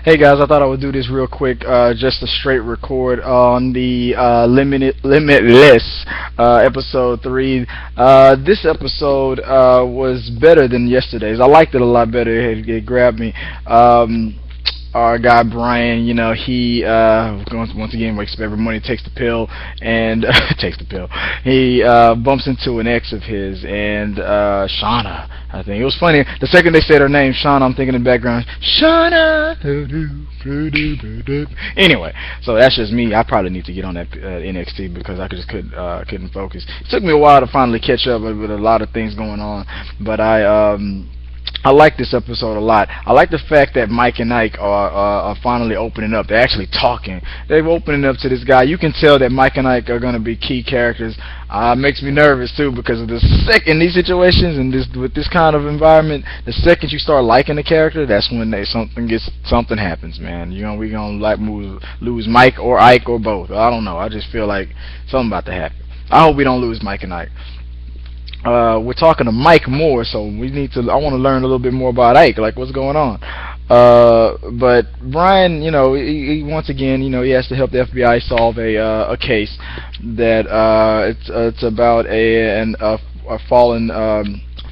Hey guys, I thought I would do this real quick, just a straight record on the Limitless episode 3. This episode was better than yesterday's. I liked it a lot better. It grabbed me. Our guy Brian, he once again wakes up every morning, takes the pill, and takes the pill. He bumps into an ex of his, and Shauna. I think it was funny. The second they said her name, Shauna, I'm thinking in the background, Shauna. Anyway, so that's just me. I probably need to get on that NXT because I just couldn't focus. It took me a while to finally catch up with a lot of things going on, but I like this episode a lot. I like the fact that Mike and Ike are finally opening up. They're actually talking. They're opening up to this guy. You can tell that Mike and Ike are going to be key characters. Makes me nervous too because of the second in these situations and with this kind of environment, the second you start liking the character, that's when something happens, man. We gonna lose Mike or Ike or both. I don't know. I just feel like something about to happen. I hope we don't lose Mike and Ike. We're talking to Mike more, so I want to learn a little bit more about Ike, like what's going on. But Brian, he once again, he has to help the FBI solve a case that it's about a fallen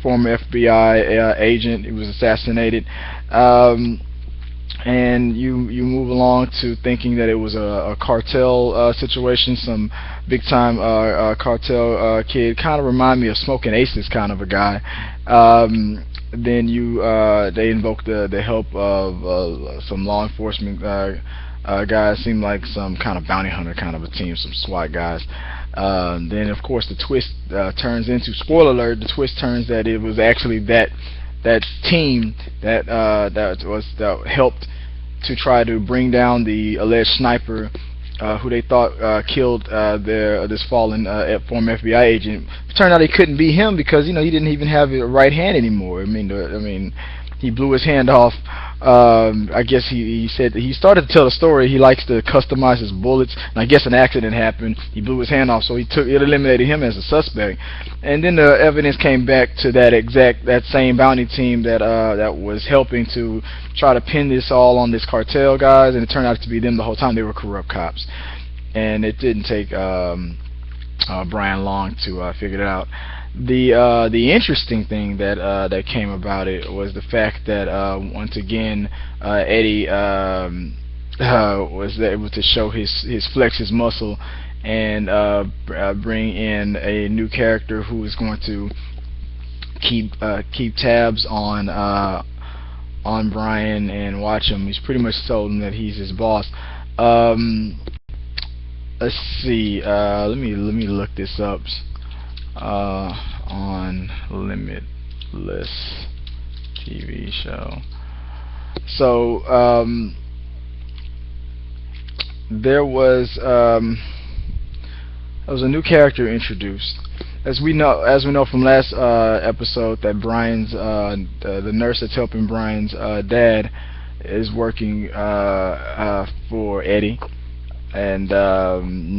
former FBI agent who was assassinated. And you move along to thinking that it was a cartel situation, some big time cartel kid. Kind of remind me of Smoking Aces kind of a guy. Then they invoke the help of some law enforcement guys. Seem like some kind of bounty hunter kind of a team, some SWAT guys. Then of course the twist turns into, spoiler alert, the twist turns that it was actually that team that helped to try to bring down the alleged sniper who they thought killed this fallen former FBI agent. It turned out it couldn't be him because he didn't even have a right hand anymore. I mean, he blew his hand off. I guess he said he started to tell the story. He likes to customize his bullets, and I guess an accident happened. He blew his hand off, so it eliminated him as a suspect. And then the evidence came back to that same bounty team that was helping to try to pin this all on this cartel guys, and it turned out to be them the whole time. They were corrupt cops, and it didn't take Brian long to figure it out. The interesting thing that came about it was the fact that once again Eddie was able to show flex his muscle and bring in a new character who is going to keep tabs on Brian and watch him. He's pretty much told him that he's his boss. Let's see. Let me look this up. On Limitless TV show. So there was a new character introduced. As we know from last episode, that Brian's the nurse that's helping Brian's dad is working for Eddie. And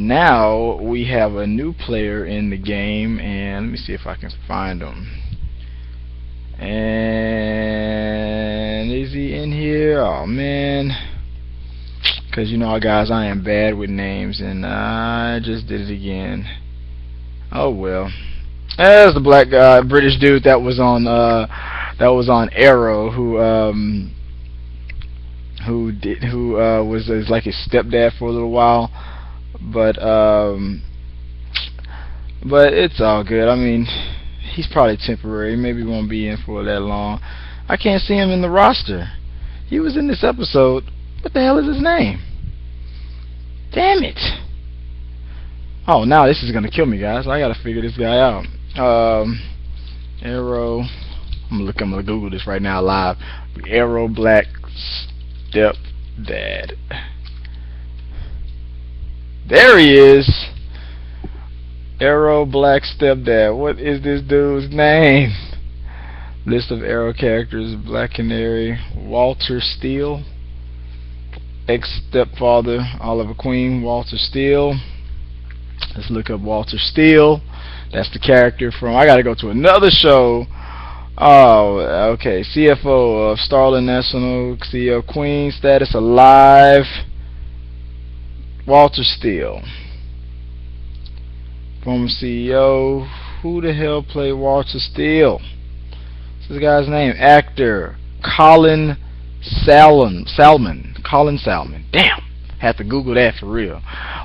now we have a new player in the game, and let me see if I can find him. And is he in here? Oh man, because guys, I am bad with names, and I just did it again. Oh well. There's the black guy, British dude that was on Arrow, who was like his stepdad for a little while, but it's all good. I mean, he's probably temporary. Maybe he won't be in for that long. I can't see him in the roster. He was in this episode. What the hell is his name? Damn it! Oh, now this is gonna kill me, guys. I gotta figure this guy out. Arrow. I'm gonna Google this right now live. Arrow Black Stepdad. There he is. Arrow Black Stepdad. What is this dude's name? List of Arrow characters: Black Canary, Walter Steele, ex-stepfather Oliver Queen, Walter Steele. Let's look up Walter Steele. That's the character from, I gotta go to another show Oh, okay. CFO of Starlin National, CEO Queen status alive. Walter Steele, former CEO. Who the hell played Walter Steele? What's this guy's name? Actor Colin Salmon. Colin Salmon. Damn. Had to Google that for real.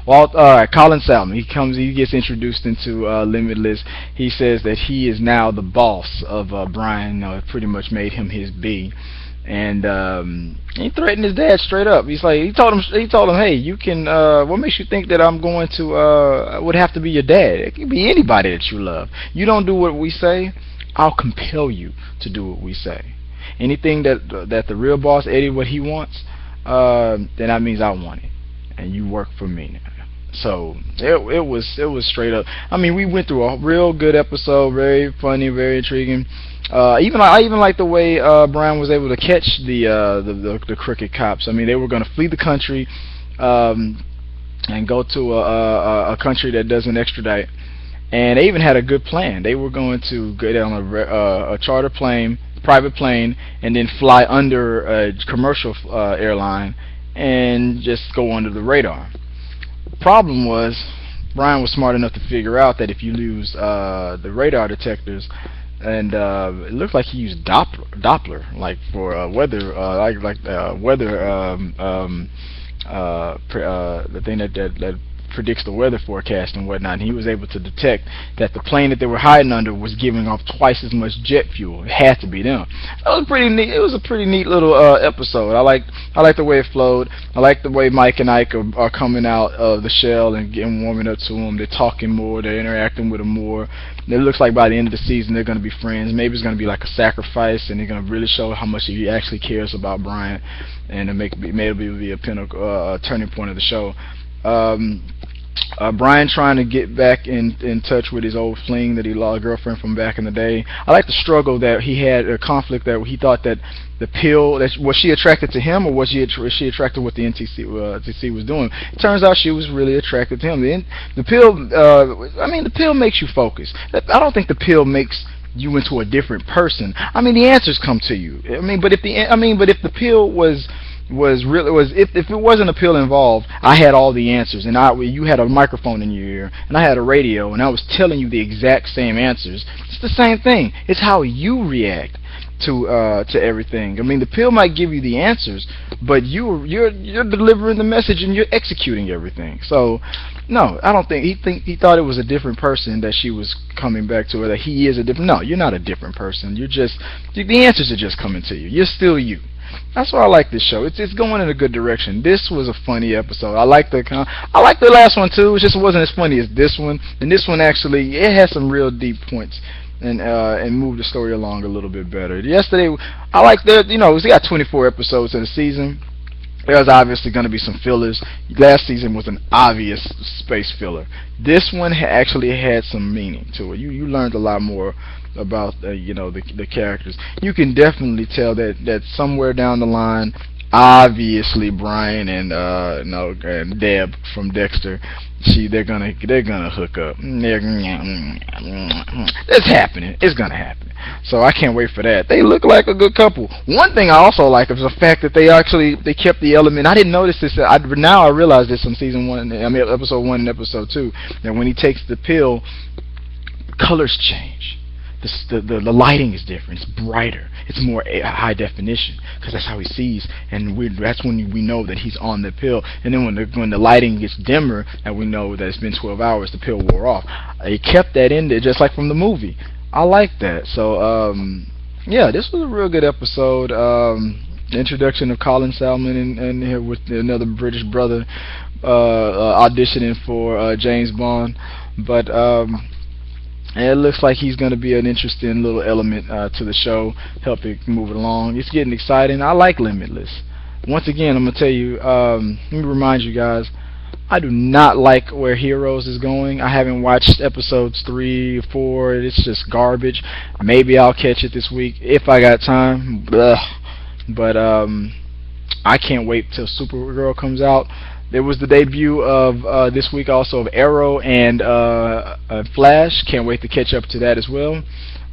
Alright, Colin Salmon. He gets introduced into Limitless. He says that he is now the boss of Brian. It pretty much made him his B. And he threatened his dad straight up. He told him, hey, you can. What makes you think that I'm going to would have to be your dad? It could be anybody that you love. You don't do what we say, I'll compel you to do what we say. Anything that the real boss Eddie what he wants, then that means I want it, and you work for me now. So it was straight up. I mean, we went through a real good episode, very funny, very intriguing. I even like the way Brian was able to catch the crooked cops. I mean, they were going to flee the country and go to a country that doesn't extradite. And they even had a good plan. They were going to get on a charter plane, private plane, and then fly under a commercial airline and just go under the radar. The problem was Brian was smart enough to figure out that if you lose the radar detectors, and it looked like he used Doppler, like for weather, the thing that predicts the weather forecast and whatnot. And he was able to detect that the plane that they were hiding under was giving off twice as much jet fuel. It had to be them. That was pretty neat. It was a pretty neat little episode. I like the way it flowed. I like the way Mike and Ike are coming out of the shell and getting warming up to him. They're talking more. They're interacting with him more. It looks like by the end of the season they're going to be friends. Maybe it's going to be like a sacrifice, and they're going to really show how much he actually cares about Brian, and maybe be a pinnacle, turning point of the show. Brian trying to get back in touch with his old fling that he lost, girlfriend from back in the day. I like the struggle that he had, a conflict that he thought that the pill, was she attracted to him, or was she attracted to what the NTC was doing? It turns out she was really attracted to him. The pill, the pill makes you focus. I don't think the pill makes you into a different person. I mean, the answers come to you. But if the pill was if it wasn't a pill involved, I had all the answers, and you had a microphone in your ear, and I had a radio, and I was telling you the exact same answers. It's the same thing. It's how you react to everything. I mean, the pill might give you the answers, but you're delivering the message and you're executing everything. So, no, I don't think he thought it was a different person that she was coming back to, or that he is a different. No, you're not a different person. You're just the answers are just coming to you. You're still you. That's why I like this show. It's going in a good direction. This was a funny episode. I like the last one too. It just wasn't as funny as this one. And this one actually it had some real deep points and moved the story along a little bit better. Yesterday, I like we got 24 episodes in the season. There's obviously going to be some fillers. Last season was an obvious space filler. This one actually had some meaning to it. You learned a lot more about the characters. You can definitely tell that somewhere down the line, obviously Brian and Deb from Dexter, they're gonna hook up. It's happening. It's gonna happen. So I can't wait for that. They look like a good couple. One thing I also like is the fact that they kept the element. I didn't notice this. Now I realize this on episode 1 and episode 2, that when he takes the pill, colors change. The lighting is different. It's brighter. It's more high definition, because that's how he sees, and that's when we know that he's on the pill. And then when the lighting gets dimmer, and we know that it's been 12 hours, the pill wore off. He kept that in there, just like from the movie. I like that. So yeah, this was a real good episode. The introduction of Colin Salmon and here with another British brother auditioning for James Bond, but it looks like he's going to be an interesting little element to the show, help it move it along. It's getting exciting. I like Limitless. Once again, I'm going to tell you, let me remind you guys, I do not like where Heroes is going. I haven't watched episodes 3 or 4. It's just garbage. Maybe I'll catch it this week if I got time. But I can't wait till Supergirl comes out. There was the debut of this week also of Arrow and Flash. Can't wait to catch up to that as well.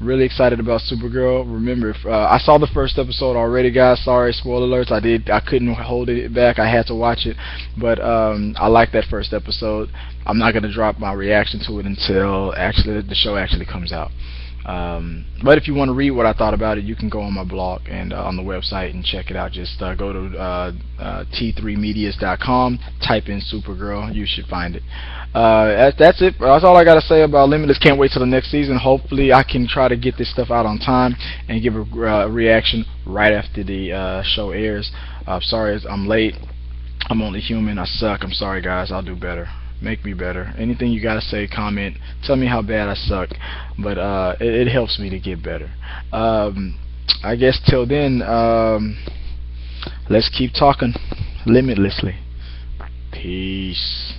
Really excited about Supergirl. Remember, I saw the first episode already, guys. Sorry, spoiler alerts. I couldn't hold it back. I had to watch it, but I liked that first episode. I'm not gonna drop my reaction to it until actually the show actually comes out. But if you want to read what I thought about it, you can go on my blog and on the website and check it out. Just go to t3medias.com, type in Supergirl, you should find it. That's it. That's all I got to say about Limitless. Can't wait till the next season. Hopefully I can try to get this stuff out on time and give a reaction right after the show airs. Sorry I'm late. I'm only human. I suck. I'm sorry, guys. I'll do better. Make me better. Anything you gotta say, comment. Tell me how bad I suck. But it helps me to get better. I guess till then, let's keep talking limitlessly. Peace.